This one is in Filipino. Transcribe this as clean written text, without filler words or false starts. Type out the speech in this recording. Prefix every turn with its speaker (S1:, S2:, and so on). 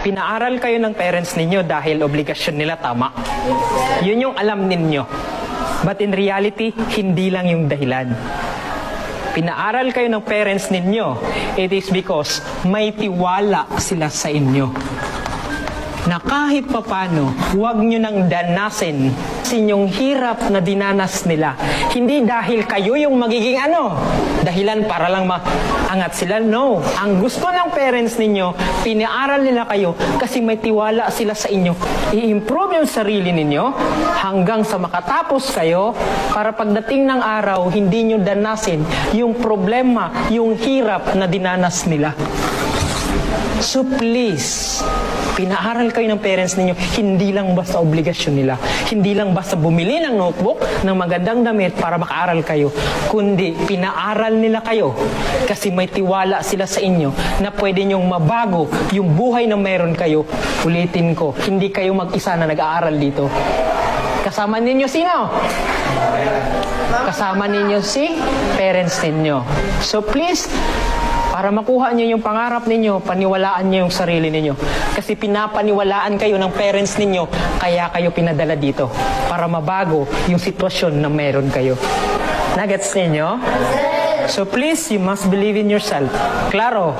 S1: Pinaaral kayo ng parents ninyo dahil obligasyon nila, tama? Yun yung alam ninyo. But in reality, hindi lang yung dahilan. Pinaaral kayo ng parents ninyo, it is because may tiwala sila sa inyo. Na kahit papano, huwag nyo nang danasin sa inyong hirap na dinanas nila. Hindi dahil kayo yung magiging dahilan para lang maangat sila. No. Ang gusto ng parents ninyo, pinaaral nila kayo kasi may tiwala sila sa inyo. I-improve yung sarili ninyo hanggang sa makatapos kayo para pagdating ng araw, hindi nyo danasin yung problema, yung hirap na dinanas nila. So please, pinaaral kayo ng parents ninyo, hindi lang basta obligasyon nila. Hindi lang basta bumili ng notebook, ng magandang damit para makaaral kayo. Kundi, pinaaral nila kayo kasi may tiwala sila sa inyo na pwede nyong mabago yung buhay na meron kayo. Ulitin ko, hindi kayo mag-isa na nag-aaral dito. Kasama ninyo sino? Kasama ninyo si parents ninyo. So please, para makuha niyo yung pangarap ninyo, paniwalaan niyo yung sarili ninyo. Kasi pinapaniwalaan kayo ng parents ninyo, kaya kayo pinadala dito. Para mabago yung sitwasyon na meron kayo. Nagets ninyo? So please, you must believe in yourself. Klaro?